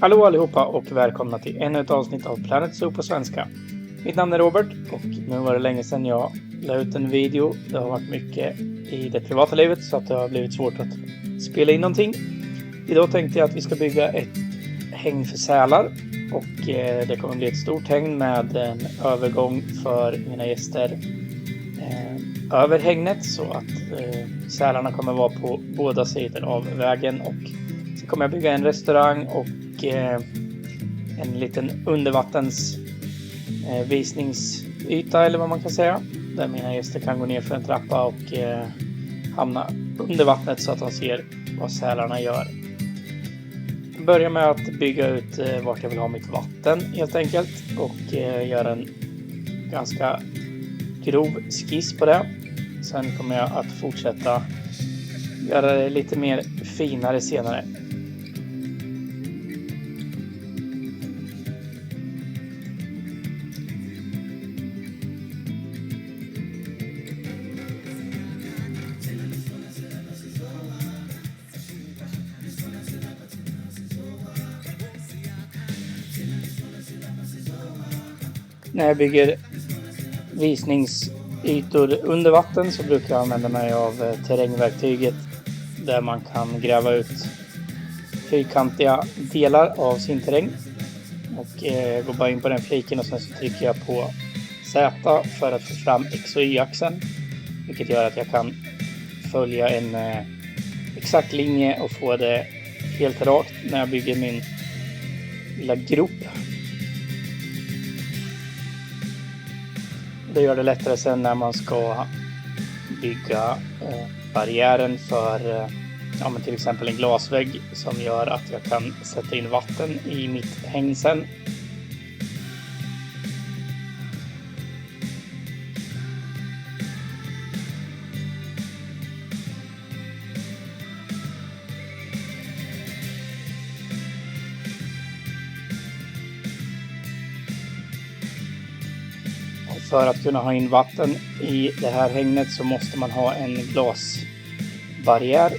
Hallå allihopa och välkomna till ännu ett avsnitt av Planet Zoo på svenska. Mitt namn är Robert och nu var det länge sedan jag la ut en video. Det har varit mycket i det privata livet så att det har blivit svårt att spela in någonting. Idag tänkte jag att vi ska bygga ett hägn för sälar och det kommer bli ett stort hägn med en övergång för mina gäster över hägnet så att sälarna kommer vara på båda sidor av vägen, och så kommer jag bygga en restaurang och en liten undervattens visningsyta eller vad man kan säga, där mina gäster kan gå ner för en trappa och hamna under vattnet så att de ser vad sälarna gör. Jag börjar med att bygga ut vart jag vill ha mitt vatten helt enkelt och göra en ganska grov skiss på det. Sen kommer jag att fortsätta göra det lite mer finare senare. När jag bygger visningsytor under vatten så brukar jag använda mig av terrängverktyget där man kan gräva ut fyrkantiga delar av sin terräng. Och går bara in på den fliken och sen så trycker jag på Z för att få fram X- och Y-axeln. Vilket gör att jag kan följa en exakt linje och få det helt rakt när jag bygger min lilla grop. Det gör det lättare sen när man ska bygga barriären för men till exempel en glasvägg som gör att jag kan sätta in vatten i mitt hägn sen. För att kunna ha in vatten i det här hägnet så måste man ha en glasbarriär.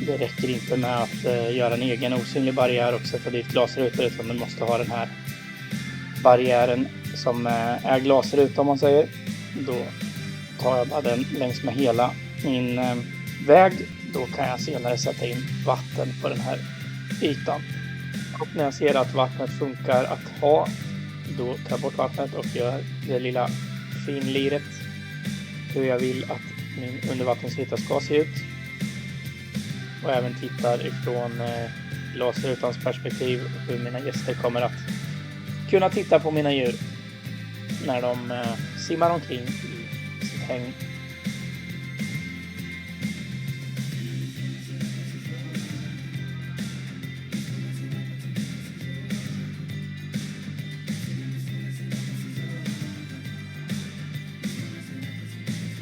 Det räcker inte med att göra en egen osynlig barriär och sätta dit glasrutor, utan man måste ha den här barriären som är glasruta om man säger. Då tar jag bara den längs med hela min väg. Då kan jag senare sätta in vatten på den här ytan. Och när jag ser att vattnet funkar att ha, då tar jag bort vattnet och gör det lilla finliret hur jag vill att min undervattensyta ska se ut. Och även tittar ifrån glasrutans perspektiv hur mina gäster kommer att kunna titta på mina djur när de simmar omkring i sitt hägn.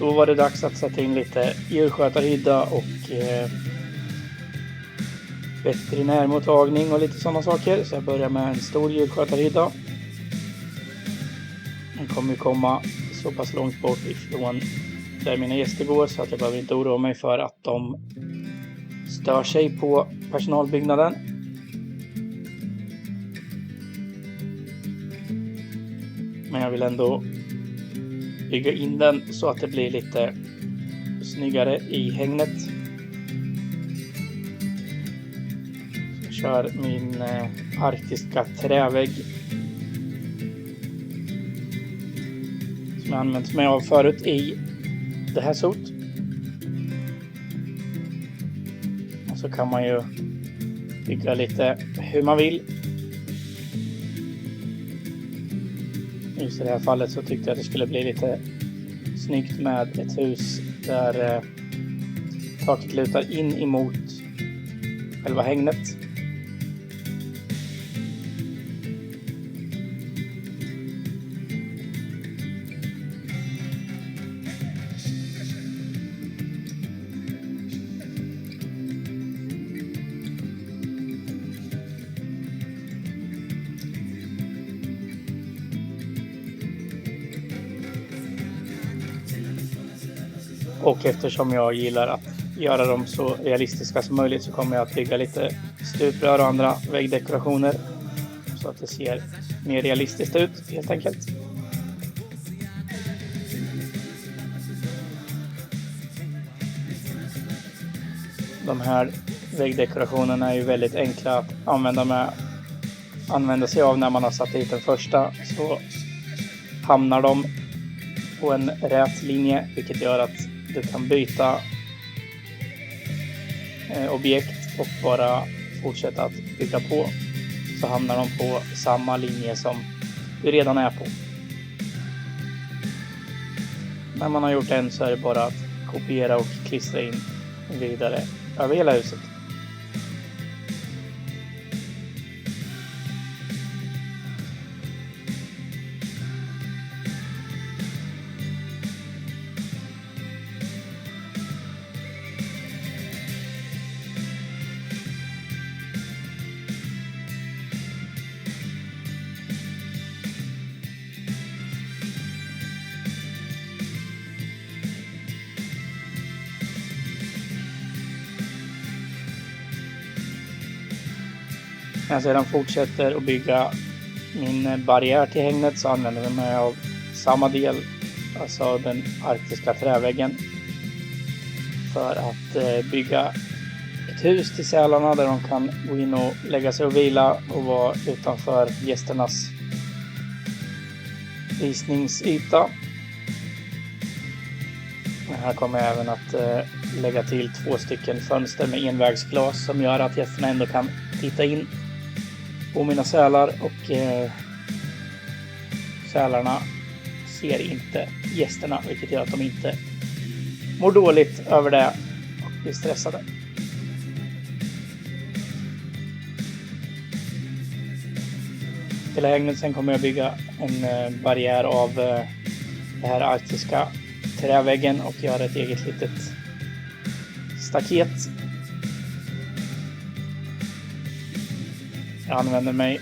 Då var det dags att sätta in lite djurskötarhydda och veterinärmottagning och lite sådana saker. Så jag börjar med en stor djurskötarhydda. Den kommer ju komma så pass långt bort ifrån där mina gäster går så att jag behöver inte oroa mig för att de stör sig på personalbyggnaden. Men jag vill ändå bygga in den så att det blir lite snyggare i hägnet. Jag kör min arktiska trävägg som jag använt mig av förut i det här sot. Och så kan man ju bygga lite hur man vill. Just i det här fallet så tyckte jag att det skulle bli lite snyggt med ett hus där taket lutar in emot själva hägnet. Och eftersom jag gillar att göra dem så realistiska som möjligt så kommer jag att bygga lite stuprör och andra väggdekorationer så att det ser mer realistiskt ut helt enkelt. De här väggdekorationerna är ju väldigt enkla att använda sig av när man har satt dit den första, så hamnar de på en rät linje, vilket gör att du kan byta objekt och bara fortsätta att bygga på, så hamnar de på samma linje som du redan är på. När man har gjort en så är det bara att kopiera och klistra in vidare över hela huset. När jag sedan fortsätter att bygga min barriär till hängnet så använder jag mig av samma del, alltså den arktiska träväggen, för att bygga ett hus till sälarna där de kan gå in och lägga sig och vila och vara utanför gästernas visningsyta. Här kommer jag även att lägga till 2 stycken fönster med envägsglas som gör att gästerna ändå kan titta in på mina sälar, och sälarna ser inte gästerna, vilket gör att de inte mår dåligt över det och blir stressade. Till hängnet sen kommer jag bygga en barriär av det här arktiska träväggen och göra ett eget litet staket. Jag använder mig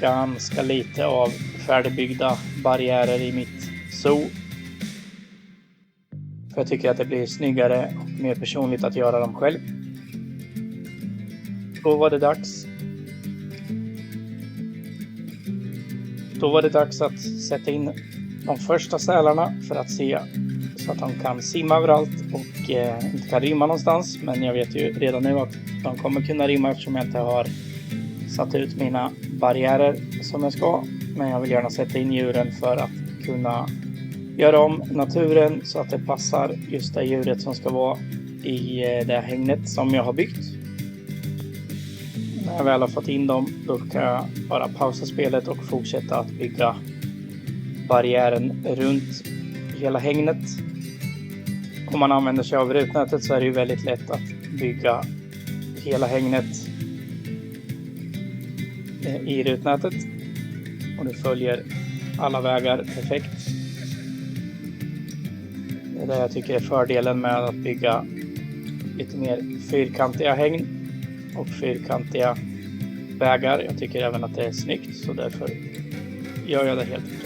ganska lite av färdigbyggda barriärer i mitt zoo. För jag tycker att det blir snyggare och mer personligt att göra dem själv. Då var det dags att sätta in de första sälarna för att se så att de kan simma överallt och inte kan rymma någonstans. Men jag vet ju redan nu att de kommer kunna rymma eftersom jag inte har satt ut mina barriärer som jag ska. Men jag vill gärna sätta in djuren för att kunna göra om naturen så att det passar just det djuret som ska vara i det hängnet som jag har byggt. När jag väl har fått in dem, då kan jag bara pausa spelet och fortsätta att bygga barriären runt hela hängnet. Om man använder sig av rutnätet så är det ju väldigt lätt att bygga hela hängnet i rutnätet, och du följer alla vägar perfekt. Det är det jag tycker är fördelen med att bygga lite mer fyrkantiga hägn och fyrkantiga vägar. Jag tycker även att det är snyggt, så därför gör jag det helt enkelt.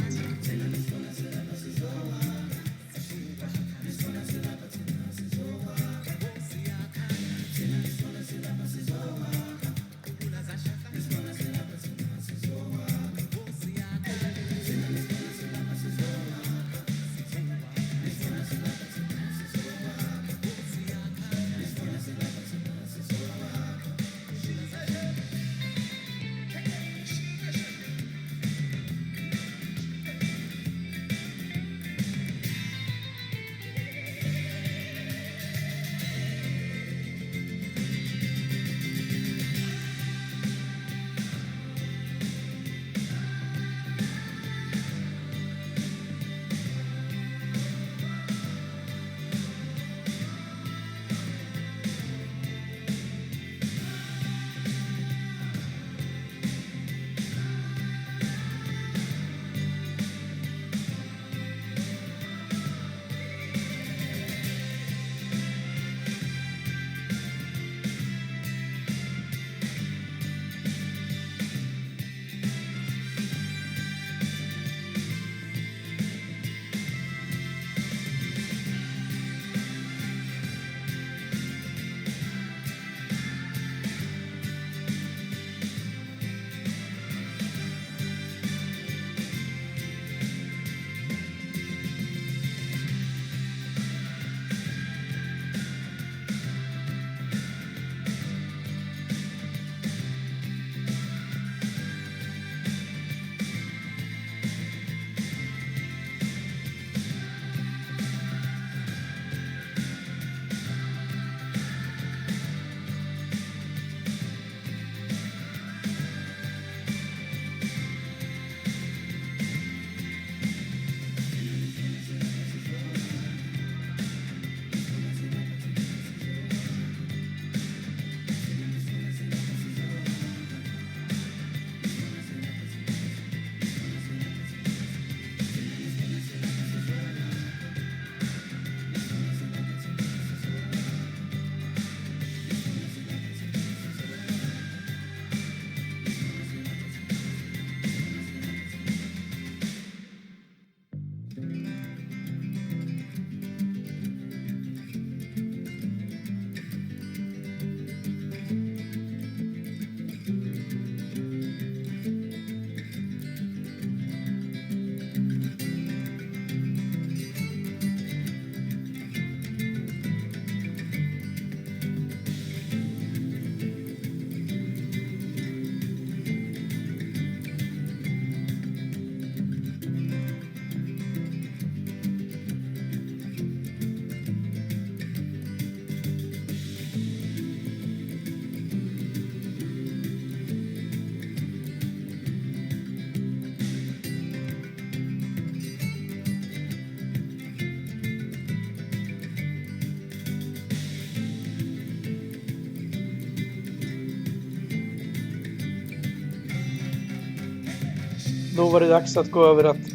Då var det dags att gå över att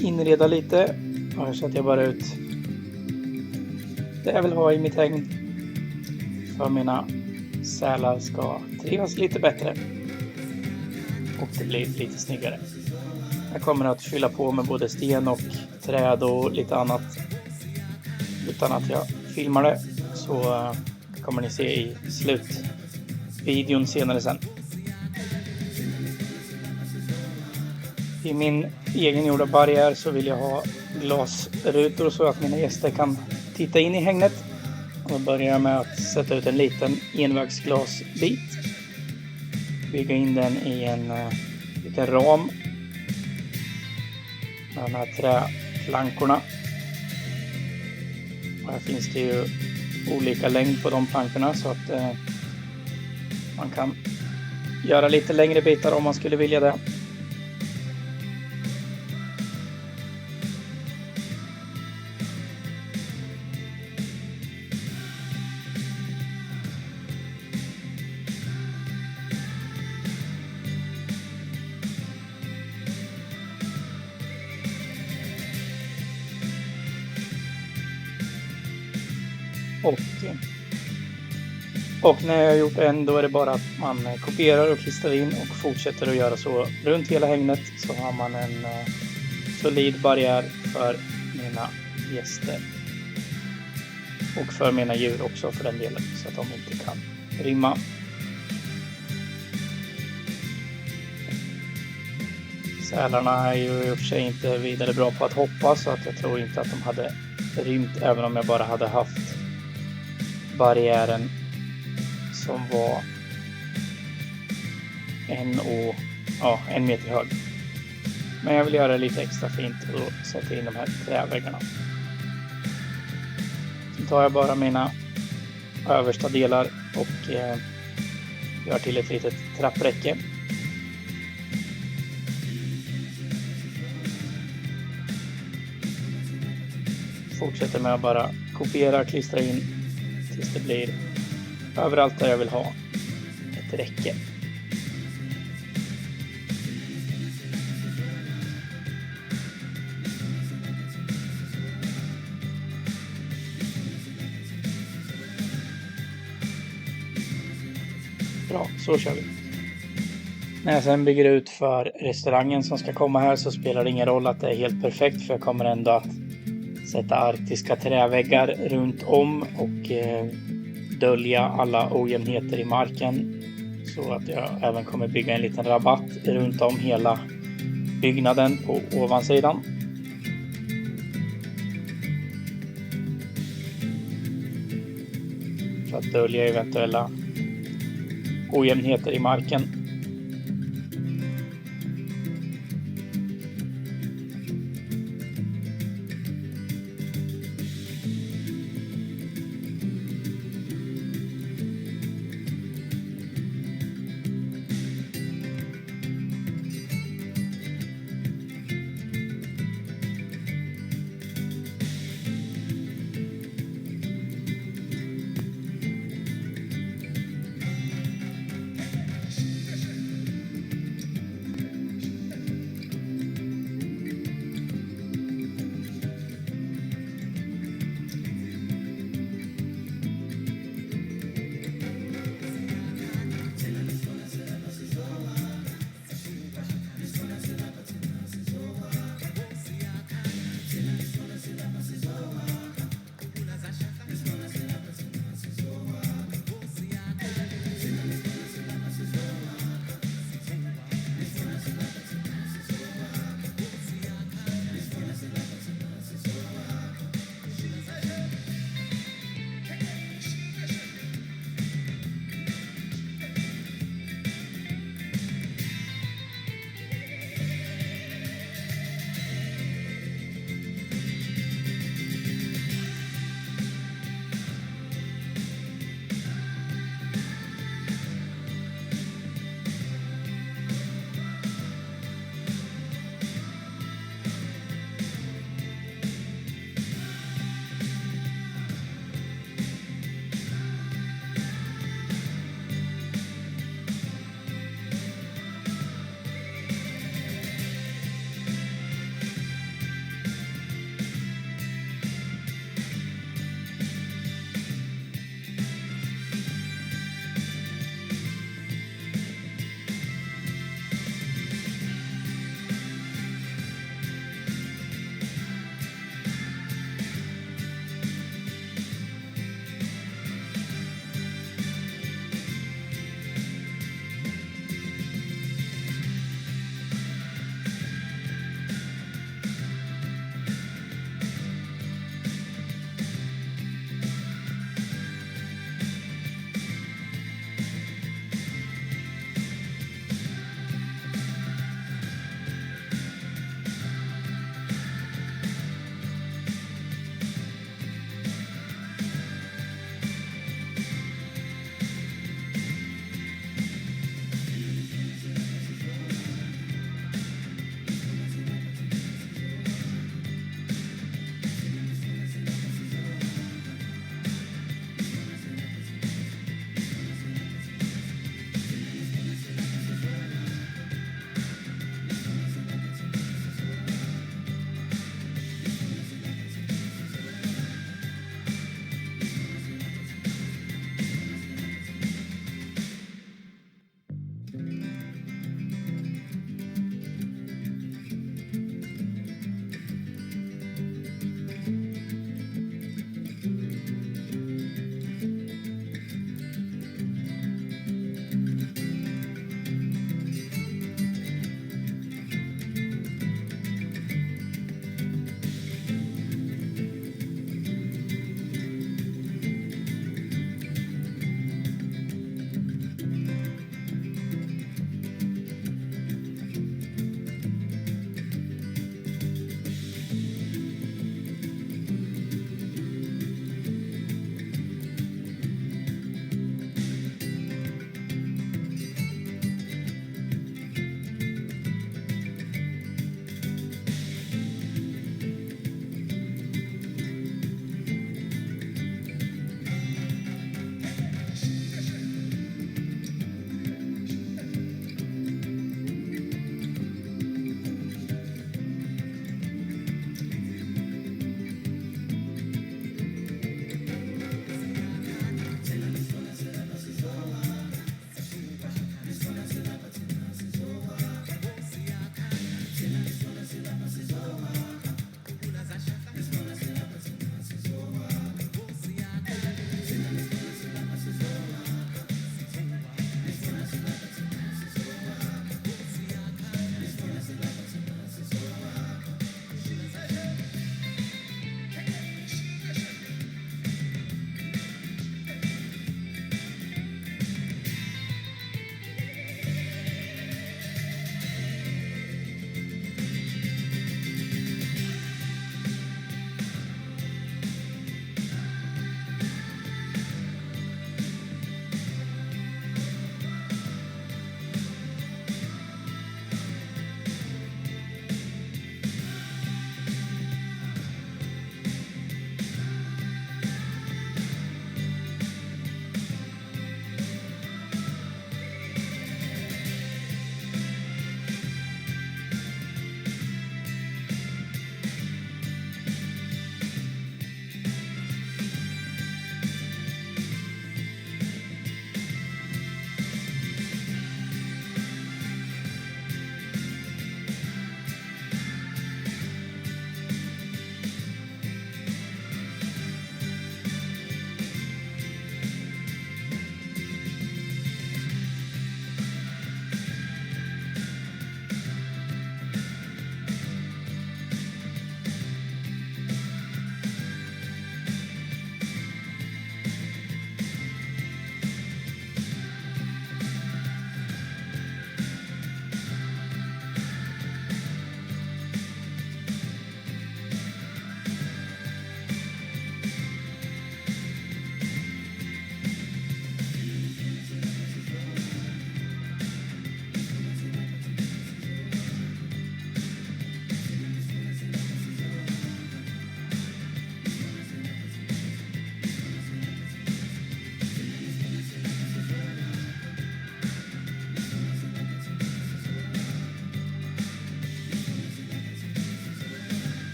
inreda lite. Och här sätter jag bara ut det jag vill ha i mitt hägn. För mina sälar ska trivas lite bättre. Och det blir lite snyggare. Jag kommer att fylla på med både sten och träd och lite annat. Utan att jag filmar det. Så kommer ni se i slutvideon senare sen. I min egengjorda barriär så vill jag ha glasrutor så att mina gäster kan titta in i hägnet. Och då börjar jag med att sätta ut en liten envägsglasbit. Bygga in den i en liten ram. Med de här träplankorna. Och här finns det ju olika längd på de plankorna så att man kan göra lite längre bitar om man skulle vilja det. Och när jag har gjort en, då är det bara att man kopierar och klistrar in och fortsätter att göra så runt hela hägnet, så har man en solid barriär för mina gäster och för mina djur också för den delen, så att de inte kan rymma. Sälarna är ju i och för sig inte vidare bra på att hoppa, så att jag tror inte att de hade rymt även om jag bara hade haft barriären som var 1 meter hög. Men jag vill göra det lite extra fint och sätta in de här träväggarna. Sen tar jag bara mina översta delar och gör till ett litet trappräcke. Fortsätter med att bara kopiera och klistra in tills det blir överallt där jag vill ha ett räcke. Bra, så kör vi. När jag sen bygger ut för restaurangen som ska komma här så spelar det ingen roll att det är helt perfekt, för jag kommer ändå att sätta arktiska träväggar runt om och dölja alla ojämnheter i marken, så att jag även kommer bygga en liten rabatt runt om hela byggnaden på ovansidan. För att dölja eventuella ojämnheter i marken.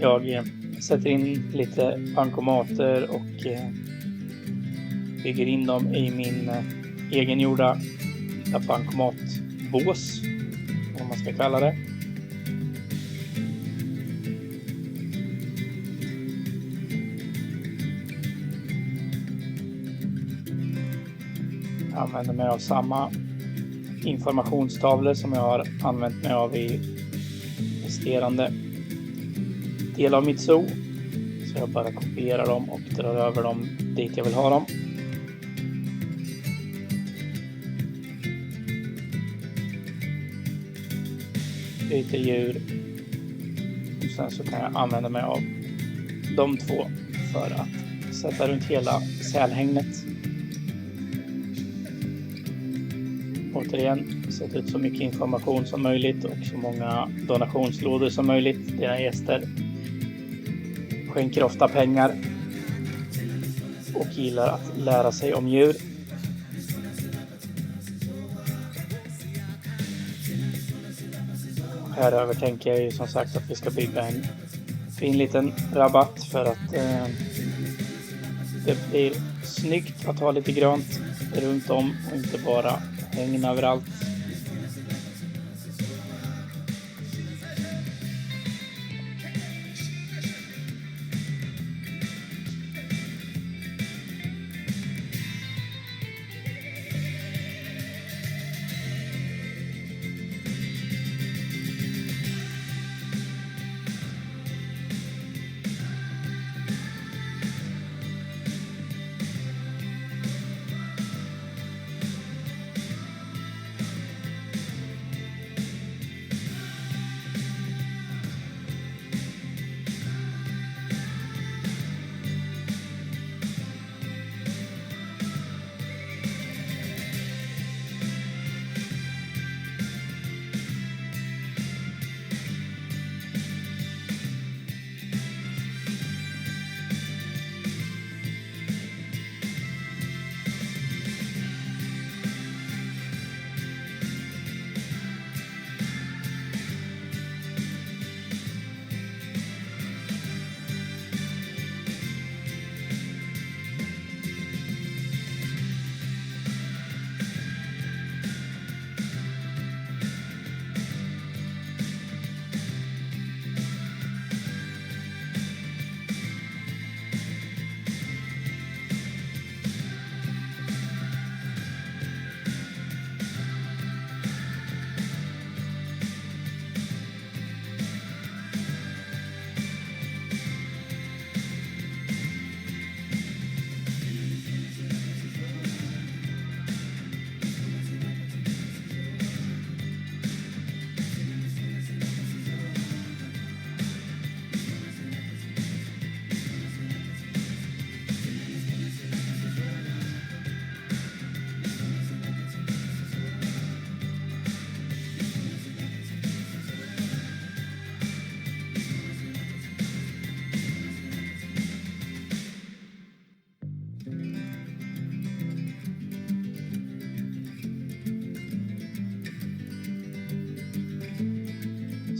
Jag sätter in lite bankomater och bygger in dem i min egengjorda bankomatbås, om man ska kalla det. Jag använder mig av samma informationstavlor som jag har använt mig av i resterande del av mitt zoo. Så jag bara kopierar dem och drar över dem dit jag vill ha dem. Byter djur. Och sen så kan jag använda mig av de två för att sätta runt hela sälhägnet. Återigen, sätta ut så mycket information som möjligt och så många donationslådor som möjligt. Dina gäster skänker ofta pengar och gillar att lära sig om djur. Häröver tänker jag ju som sagt att vi ska bygga en fin liten rabatt för att det blir snyggt att ha lite grönt runt om och inte bara hängna överallt.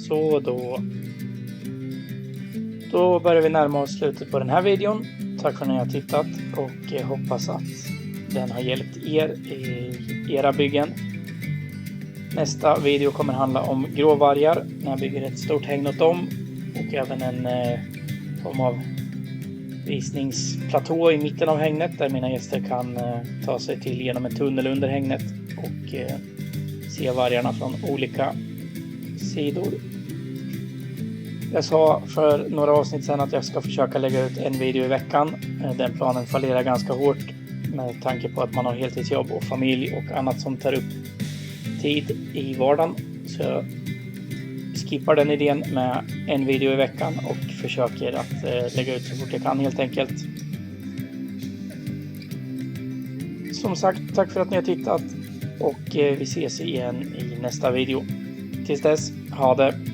Så då börjar vi närma oss slutet på den här videon. Tack för att ni har tittat och jag hoppas att den har hjälpt er i era byggen. Nästa video kommer handla om gråvargar när jag bygger ett stort hägn åt dem och även en form av visningsplatå i mitten av hägnet där mina gäster kan ta sig till genom en tunnel under hägnet och se vargarna från olika sidor. Jag sa för några avsnitt sedan att jag ska försöka lägga ut en video i veckan. Den planen fallerar ganska hårt med tanke på att man har heltidsjobb och familj och annat som tar upp tid i vardagen. Så jag skippar den idén med en video i veckan och försöker att lägga ut så fort jag kan helt enkelt. Som sagt, tack för att ni har tittat och vi ses igen i nästa video. Tills dess, ha det!